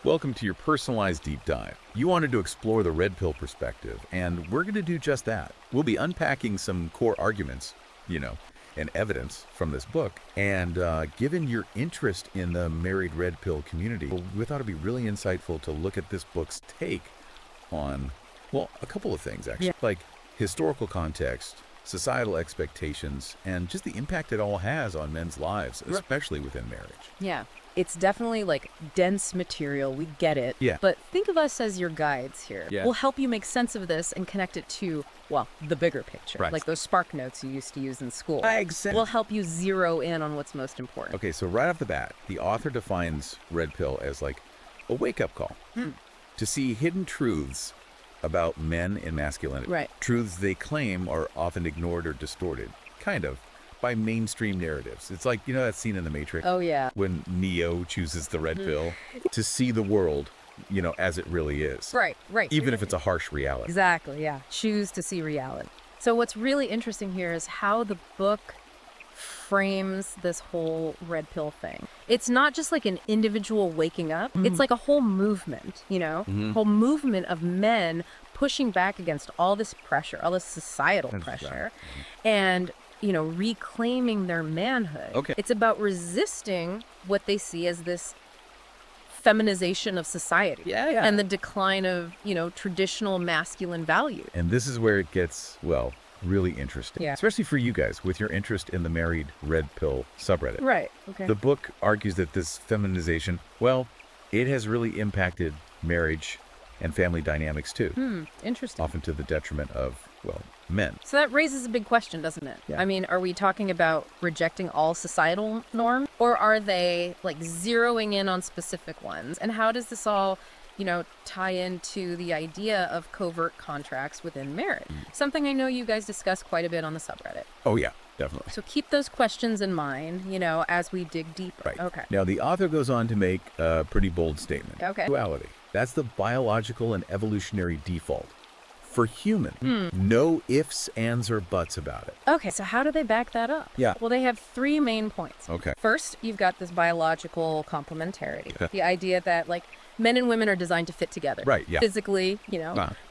Welcome to your personalized deep dive. You wanted to explore the red pill perspective, and we're going to do just that. We'll be unpacking some core arguments, and evidence from this book. And given your interest in the married red pill community, we thought it'd be really insightful to look at this book's take on, well, a couple of things, actually. Like historical context, societal expectations, and just the impact it all has on men's lives, especially within marriage. Yeah. It's definitely like dense material. We get it. Yeah. But think of us as your guides here. Yeah. We'll help you make sense of this and connect it to, well, the bigger picture. Right. Like those spark notes you used to use in school. Exactly. We'll help you zero in on what's most important. Okay, so right off the bat, the author defines red pill as like a wake-up call to see hidden truths about men and masculinity. Right. Truths they claim are often ignored or distorted, kind of, by mainstream narratives. It's like, that scene in The Matrix? Oh, yeah. When Neo chooses the red pill to see the world, as it really is. Right. Even if it's a harsh reality. Exactly, yeah. Choose to see reality. So what's really interesting here is how the book frames this whole red pill thing. It's not just like an individual waking up. It's like a whole movement, whole movement of men pushing back against all this pressure, all this societal pressure, and reclaiming their manhood. Okay. It's about resisting what they see as this feminization of society. Yeah. And the decline of, traditional masculine values. And this is where it gets, well, really interesting. Yeah. Especially for you guys with your interest in the married red pill subreddit. Right. Okay. The book argues that this feminization, well, it has really impacted marriage and family dynamics too. Interesting. Often to the detriment of, well, men. So that raises a big question, doesn't it? Yeah. I mean, are we talking about rejecting all societal norms, or are they like zeroing in on specific ones? And how does this all, tie into the idea of covert contracts within marriage? Something I know you guys discuss quite a bit on the subreddit. Oh yeah, definitely. So keep those questions in mind, as we dig deeper. Right. Okay. Now, the author goes on to make a pretty bold statement. Okay. Sexuality. That's the biological and evolutionary default. For human, no ifs, ands, or buts about it. Okay, so how do they back that up? Yeah. Well, they have three main points. Okay. First, you've got this biological complementarity. Okay. The idea that, men and women are designed to fit together. Right, yeah. Physically,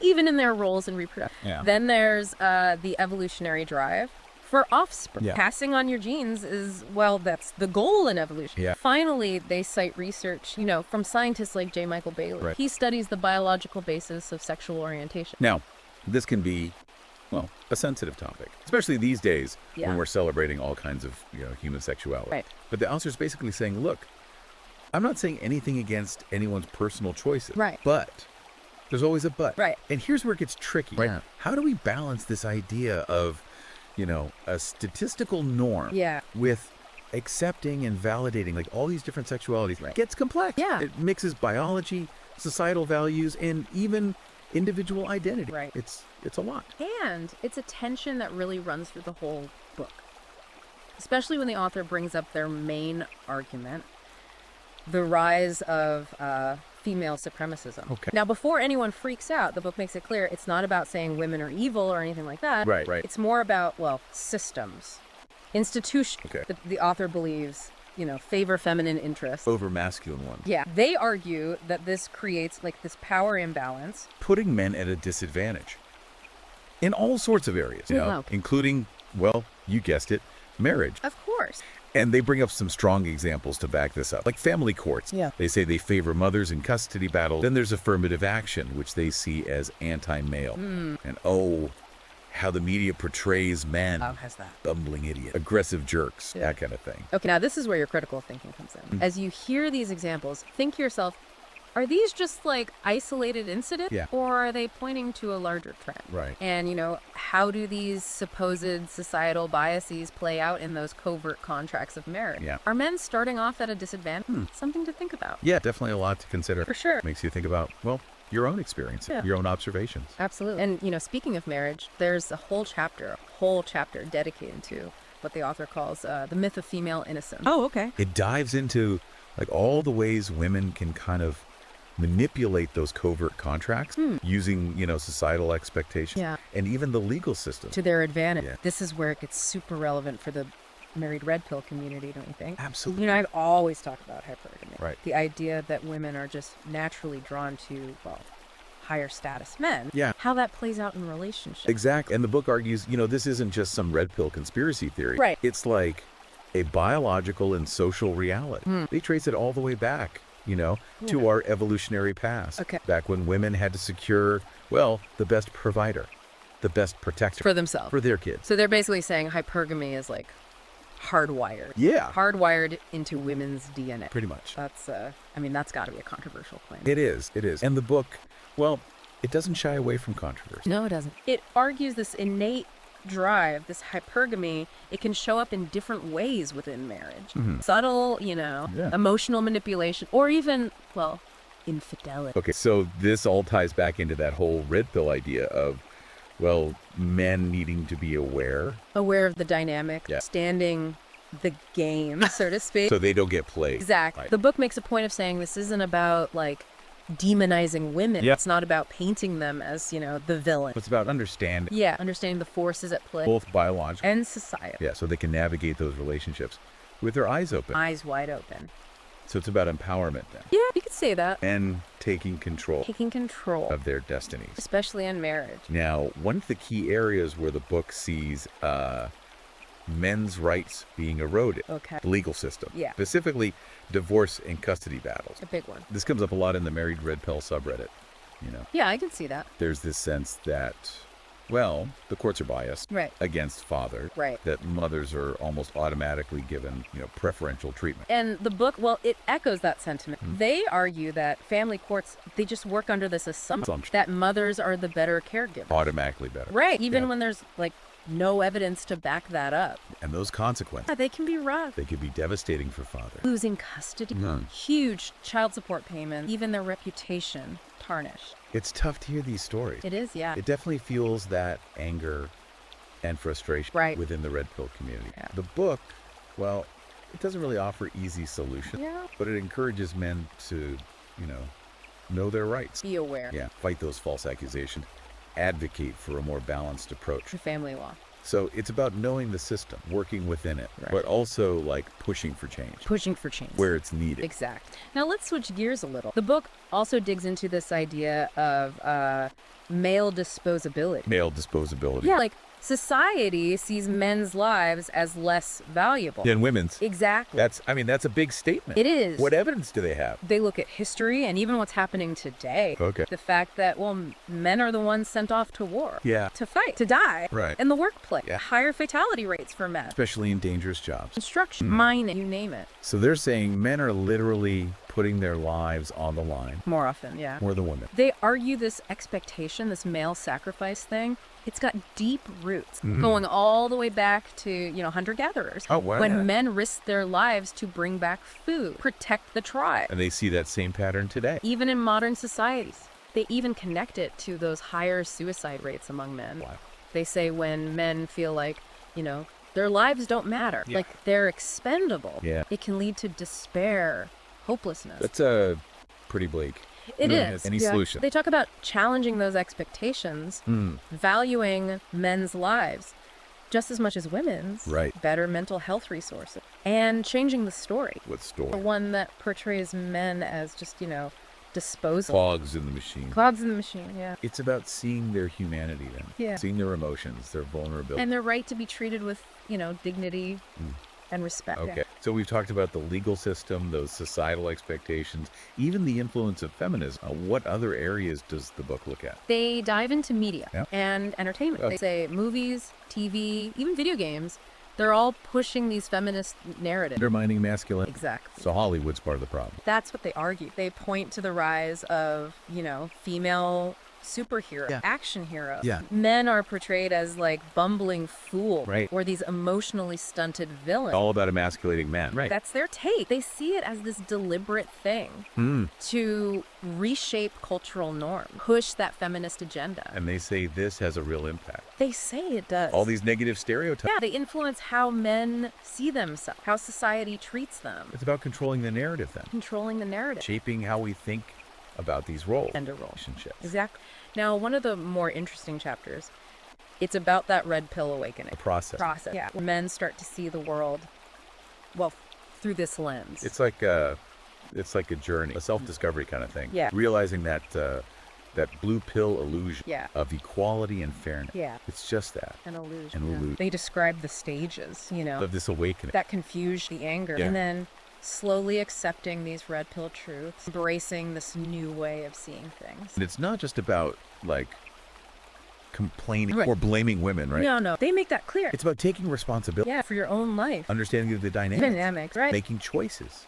even in their roles in reproduction. Yeah. Then there's the evolutionary drive for offspring. Yeah. Passing on your genes is, well, that's the goal in evolution. Yeah. Finally, they cite research, from scientists like J. Michael Bailey. Right. He studies the biological basis of sexual orientation. Now, this can be, well, a sensitive topic, especially these days when we're celebrating all kinds of, human sexuality. Right. But the author's basically saying, look, I'm not saying anything against anyone's personal choices. Right. But there's always a but. Right. And here's where it gets tricky. Right. How do we balance this idea of, a statistical norm with accepting and validating all these different sexualities? Right. It gets complex. Yeah. It mixes biology, societal values, and even individual identity. Right. It's a lot. And it's a tension that really runs through the whole book, especially when the author brings up their main argument, the rise of female supremacism. Okay. Now, before anyone freaks out, the book makes it clear it's not about saying women are evil or anything like that. Right. It's more about, well, systems, institutions that the author believes, favor feminine interests Over masculine ones. Yeah. They argue that this creates this power imbalance. Putting men at a disadvantage in all sorts of areas, including, well, you guessed it, marriage. Of course. And they bring up some strong examples to back this up, like family courts. Yeah. They say they favor mothers in custody battles. Then there's affirmative action, which they see as anti-male. And how the media portrays men. Has that? Bumbling idiot, aggressive jerks, that kind of thing. Okay, now this is where your critical thinking comes in. As you hear these examples, think to yourself, are these just isolated incidents? Yeah. Or are they pointing to a larger trend? Right. And, how do these supposed societal biases play out in those covert contracts of marriage? Yeah. Are men starting off at a disadvantage? Something to think about. Yeah, definitely a lot to consider. For sure. Makes you think about, well, your own experience, your own observations. Absolutely. And, speaking of marriage, there's a whole chapter dedicated to what the author calls the myth of female innocence. Oh, okay. It dives into all the ways women can kind of manipulate those covert contracts using, societal expectations and even the legal system. To their advantage. Yeah. This is where it gets super relevant for the married red pill community, don't you think? Absolutely. You know, I've always talked about hypergamy. Right. The idea that women are just naturally drawn to, well, higher status men. Yeah. How that plays out in relationships. Exactly. And the book argues, this isn't just some red pill conspiracy theory. Right. It's like a biological and social reality. They trace it all the way back, to our evolutionary past. Okay. Back when women had to secure, well, the best provider, the best protector. For themselves. For their kids. So they're basically saying hypergamy is like hardwired. Yeah. Hardwired into women's DNA. Pretty much. That's, that's got to be a controversial claim. It is. And the book, well, it doesn't shy away from controversy. No, it doesn't. It argues this innate drive, this hypergamy, it can show up in different ways within marriage. Subtle, emotional manipulation, or even, well, infidelity. Okay, so this all ties back into that whole red pill idea of, well, men needing to be aware. Aware of the dynamic, Yeah. standing the game, so to speak. So they don't get played. Exactly. Right. The book makes a point of saying this isn't about, like, demonizing women. Yeah. It's not about painting them as, the villain. It's about understanding Yeah, understanding the forces at play both biological and society. Yeah, so they can navigate those relationships with their eyes open. Eyes wide open. So it's about empowerment then. Yeah, you could say that. And taking control Taking control, of their destinies. especially in marriage. Now, one of the key areas where the book sees men's rights being eroded, Okay. the legal system, Yeah. specifically divorce and custody battles. A big one. This comes up a lot in the Married Red Pill subreddit. Yeah, I can see that. There's this sense that, well, the courts are biased Right. against fathers, Right. that mothers are almost automatically given, preferential treatment. And the book, well, it echoes that sentiment. They argue that family courts, they just work under this assumption that mothers are the better caregivers. Automatically better. Right. Even Yeah. when there's, like, no evidence to back that up. And those consequences, Yeah, they can be rough. they could be devastating for fathers. Losing custody, huge child support payments, even their reputation tarnished. It's tough to hear these stories. It is, yeah. It definitely fuels that anger and frustration Right. within the red pill community. Yeah. The book, well, it doesn't really offer easy solutions, Yeah. but it encourages men to, know their rights. Be aware. Yeah, fight those false accusations, advocate for a more balanced approach. The family law. So it's about knowing the system, working within it, Right. but also like pushing for change Pushing for change. where it's needed. Exact. Now let's switch gears a little. The book also digs into this idea of male disposability. Male disposability. Yeah, like society sees men's lives as less valuable. And women's. Exactly. That's a big statement. It is. What evidence do they have? They look at history and even what's happening today. Okay. The fact that, well, men are the ones sent off to war. Yeah. To fight, to die. Right. In the workplace. Yeah. Higher fatality rates for men. Especially in dangerous jobs. Construction, mining, you name it. So they're saying men are literally putting their lives on the line More often, yeah. more than women. They argue this expectation, this male sacrifice thing, it's got deep roots going all the way back to, hunter-gatherers. Oh, wow. When men risked their lives to bring back food, protect the tribe. And they see that same pattern today. Even in modern societies, they even connect it to those higher suicide rates among men. Wow. They say when men feel like, their lives don't matter, like they're expendable, Yeah. it can lead to despair, hopelessness. That's pretty bleak. It Really is. has any solution. They talk about challenging those expectations, valuing men's lives just as much as women's, Right. better mental health resources, and changing the story. What story? The one that portrays men as just, disposable. Cogs in the machine. Clogs in the machine, yeah. It's about seeing their humanity then. Yeah. Seeing their emotions, their vulnerability. And their right to be treated with, dignity and respect. Okay. So we've talked about the legal system, those societal expectations, even the influence of feminism. What other areas does the book look at? They dive into media Yeah. and entertainment. Okay. They say movies, TV, even video games, they're all pushing these feminist narratives. Undermining masculinity. Exactly. So Hollywood's part of the problem. That's what they argue. They point to the rise of, female superhero, Yeah. action heroes. Yeah. Men are portrayed as like bumbling fools, Right. or these emotionally stunted villains. All about emasculating men. Right. That's their take. They see it as this deliberate thing to reshape cultural norms, push that feminist agenda. And they say this has a real impact. They say it does. All these negative stereotypes. Yeah, they influence how men see themselves, how society treats them, It's about controlling the narrative then. controlling the narrative. Shaping how we think about these roles. Gender role. Relationships. Exactly. Now, one of the more interesting chapters It's about that red pill awakening A process. Yeah, where men start to see the world, well, through this lens. It's like a journey, a self-discovery kind of thing. Yeah. Realizing that that blue pill illusion Yeah. of equality and fairness. Yeah. It's just that. An illusion. An illusion. They describe the stages, Of this awakening. that confusion, the anger, Yeah. and then slowly accepting these red pill truths, embracing this new way of seeing things. And it's not just about like complaining Right. or blaming women, right? No, they make that clear. It's about taking responsibility, Yeah, for your own life. understanding the dynamics, Right. making choices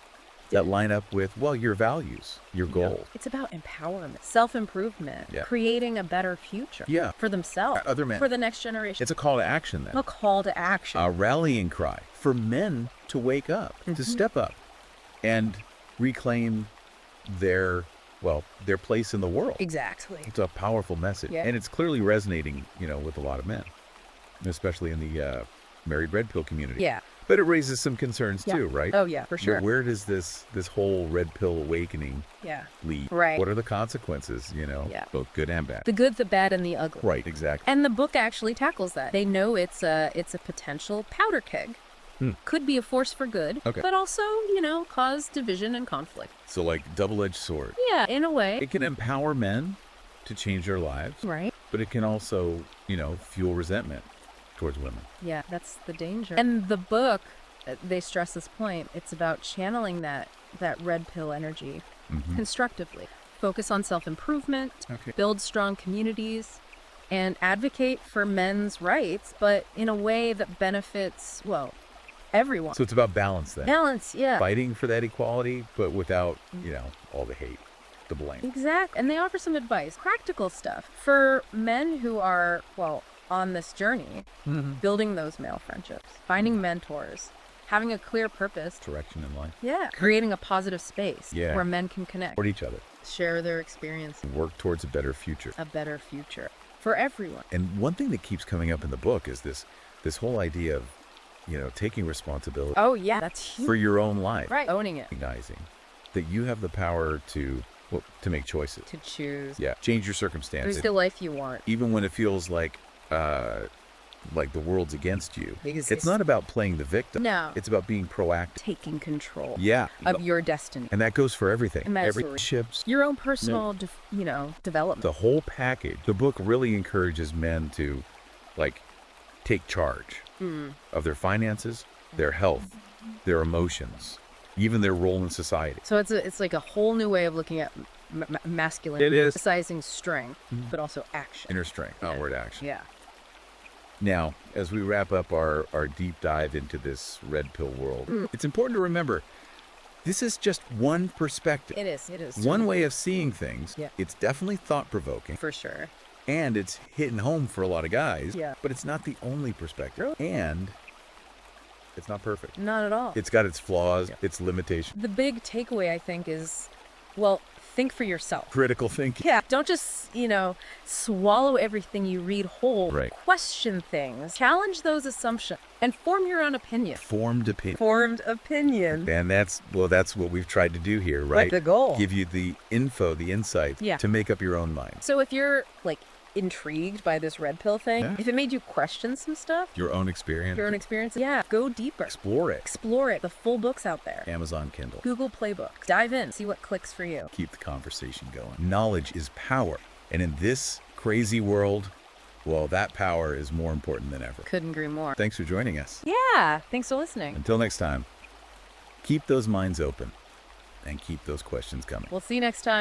that line up with, well, your values, your goals. It's about empowerment, self-improvement, Yeah. creating a better future Yeah. for themselves, Other men. for the next generation. It's a call to action then. a call to action. A rallying cry for men to wake up, to step up and reclaim their place in the world. Exactly. It's a powerful message. Yeah. And it's clearly resonating, with a lot of men, especially in the married red pill community. Yeah. But it raises some concerns Yeah. too, right? Oh, yeah, for sure. Where does this whole red pill awakening Yeah. lead? Right. What are the consequences, Yeah. both good and bad? The good, the bad, and the ugly. Right, exactly. And the book actually tackles that. They know it's a potential powder keg. Could be a force for good, Okay. but also, cause division and conflict. So like double-edged sword. Yeah, in a way. It can empower men to change their lives, Right. but it can also, fuel resentment towards women. Yeah, that's the danger. And the book, they stress this point, it's about channeling that red pill energy constructively. Focus on self-improvement, Okay. build strong communities, and advocate for men's rights, but in a way that benefits, everyone. So it's about balance then. Balance, yeah. Fighting for that equality, but without, all the hate, the blame. Exactly. And they offer some advice, practical stuff for men who are, on this journey, building those male friendships, finding mentors, having a clear purpose. Direction in life. Yeah. Creating a positive space Yeah. where men can connect, Support each other. share their experience, And work towards a better future. a better future for everyone. And one thing that keeps coming up in the book is this whole idea of, taking responsibility Oh, yeah. That's huge. for your own life. Right. Owning it. Recognizing that you have the power to make choices. To choose. Yeah. Change your Choose circumstances. the life you want. Even when it feels like the world's against you. Because It's not about playing the victim. No. It's about being proactive. Taking control Yeah. of your destiny. And that goes for everything. Absolutely. Every ships, Your own personal, development. the whole package. The book really encourages men to, take charge of their finances, their health, their emotions, even their role in society. So it's like a whole new way of looking at masculinity. It is. Emphasizing strength, but also action. Inner strength, outward action. Yeah. Now, as we wrap up our deep dive into this red pill world, it's important to remember this is just one perspective. It is. One way of seeing things. Yeah. It's definitely thought-provoking. For sure. And it's hitting home for a lot of guys. Yeah. But it's not the only perspective. And it's not perfect. Not at all. It's got its flaws, its limitations. The big takeaway, I think, is, think for yourself. Critical thinking. Yeah. Don't just, swallow everything you read whole. Right. Question things. Challenge those assumptions. And form your own opinion. Formed opinion. Formed opinion. And that's what we've tried to do here, right? the goal. Give you the info, the insight Yeah. to make up your own mind. So if you're, intrigued by this red pill thing, Yeah. if it made you question some stuff, Your own experience. your own experience, go deeper. Explore it. Explore it. The full book's out there. Amazon Kindle. Google Playbook. Dive in. See what clicks for you. Keep the conversation going. Knowledge is power. And in this crazy world, that power is more important than ever. Couldn't agree more. Thanks for joining us. Yeah. Thanks for listening. Until next time, keep those minds open and keep those questions coming. We'll see you next time.